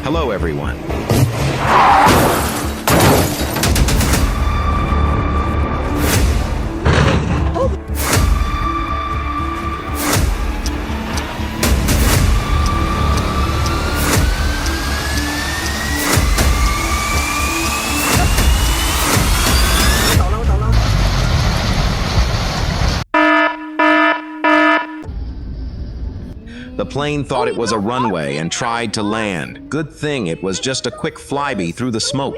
Hello, everyone. The plane thought it was a runway and tried to land. Good thing it was just a quick flyby through the smoke.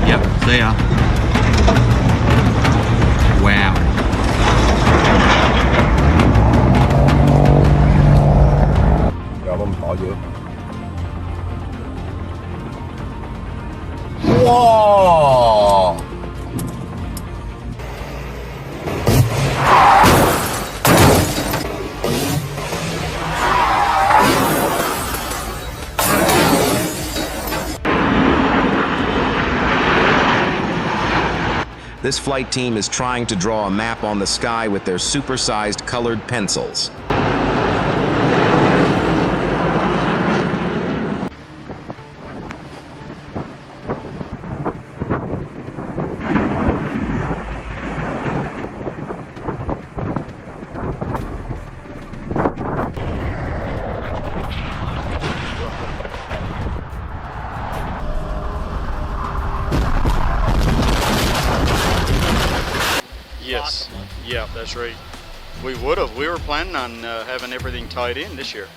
Yep, they are. Wow. Rồi mình bỏ giữa. Wow. This flight team is trying to draw a map on the sky with their super-sized colored pencils. Yes, yeah, that's right. We would have. We were planning on having everything tied in this year.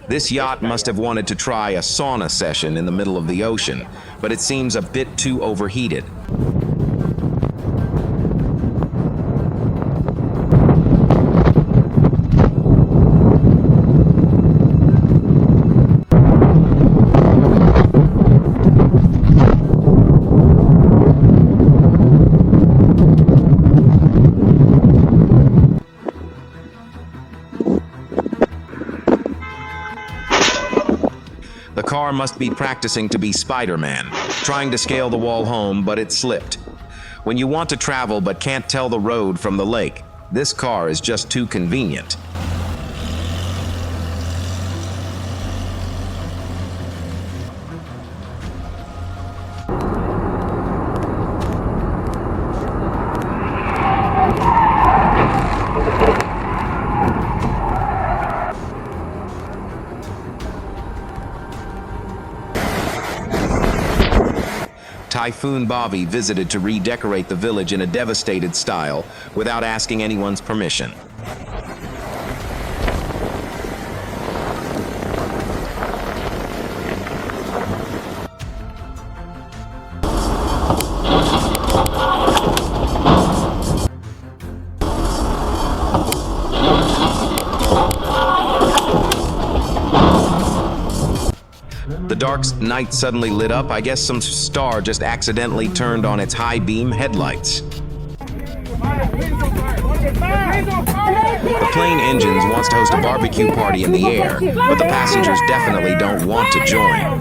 This yacht must have wanted to try a sauna session in the middle of the ocean, but it seems a bit too overheated. The car must be practicing to be Spider-Man, trying to scale the wall home, but it slipped. When you want to travel but can't tell the road from the lake, this car is just too convenient. Typhoon Bobby visited to redecorate the village in a devastated style without asking anyone's permission. The dark night suddenly lit up. I guess some star just accidentally turned on its high beam headlights. The plane engines wants to host a barbecue party in the air, but the passengers definitely don't want to join.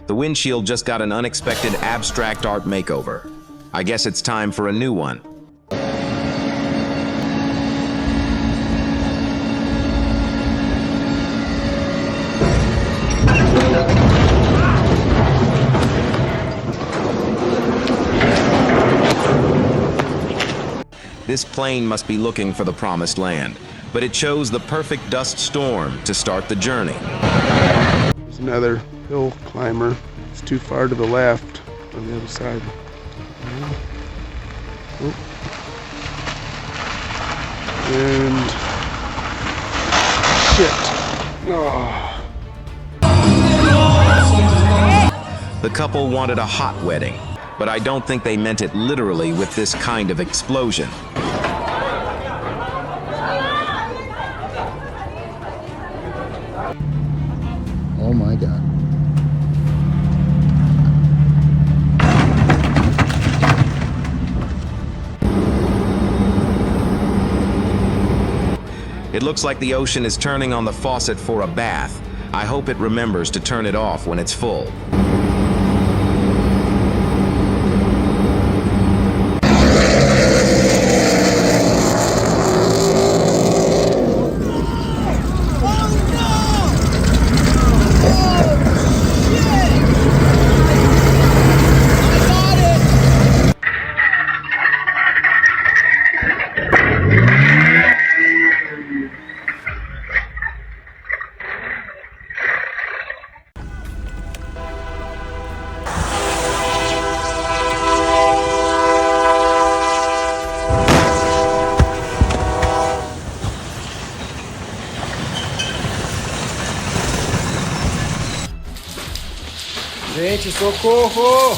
The windshield just got an unexpected abstract art makeover. I guess it's time for a new one. This plane must be looking for the promised land, but it chose the perfect dust storm to start the journey. There's another hill climber. It's too far to the left on the other side. Oh. And shit. Oh. The couple wanted a hot wedding, but I don't think they meant it literally with this kind of explosion. Oh my God. It looks like the ocean is turning on the faucet for a bath. I hope it remembers to turn it off when it's full. Gente, socorro!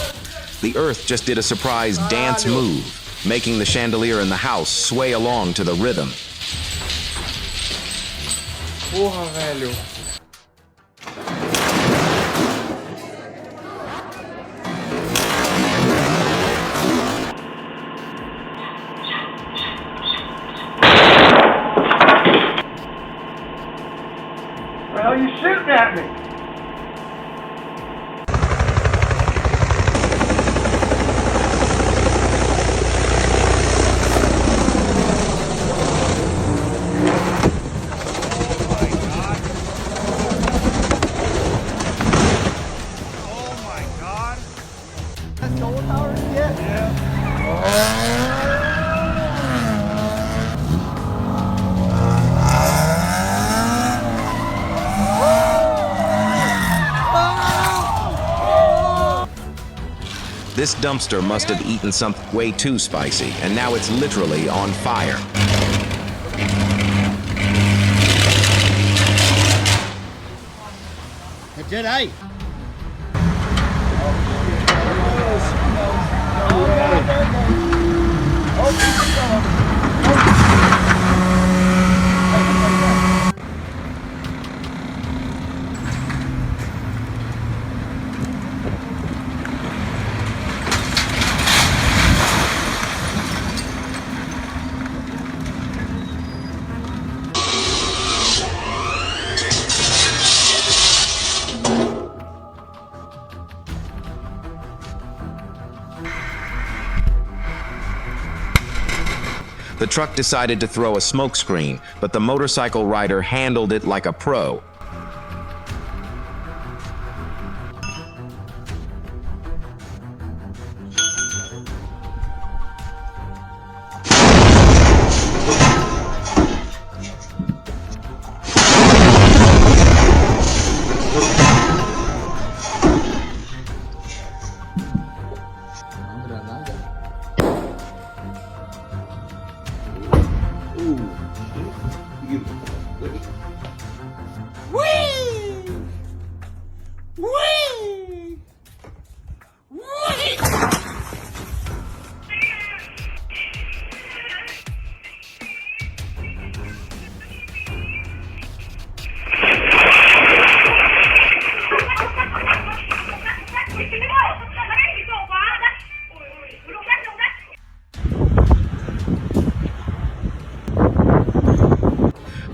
The Earth just did a surprise dance move, making the chandelier in the house sway along to the rhythm. Porra, velho. What the hell are you shooting at me? This dumpster must have eaten something way too spicy, and now it's literally on fire. Jedi. The truck decided to throw a smoke screen, but the motorcycle rider handled it like a pro.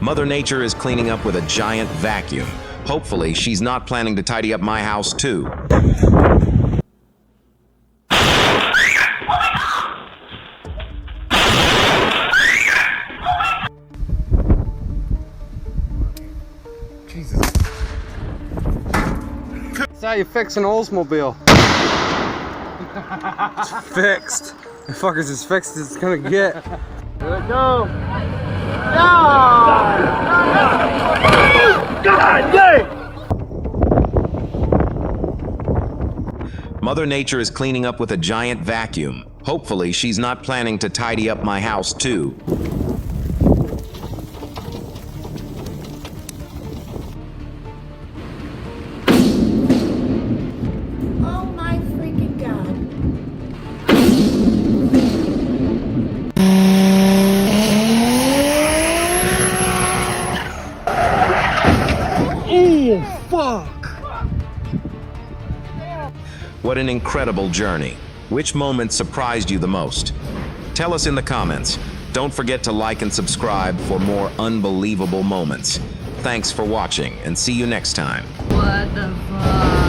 Mother Nature is cleaning up with a giant vacuum. Hopefully, she's not planning to tidy up my house too. Jesus. That's how you fix an Oldsmobile. It's fixed. The fuckers as fixed as it's gonna get. Here it go. God dang! Mother Nature is cleaning up with a giant vacuum. Hopefully, she's not planning to tidy up my house too. Oh my freaking God. What an incredible journey. Which moment surprised you the most? Tell us in the comments. Don't forget to like and subscribe for more unbelievable moments. Thanks for watching and see you next time. What the fuck?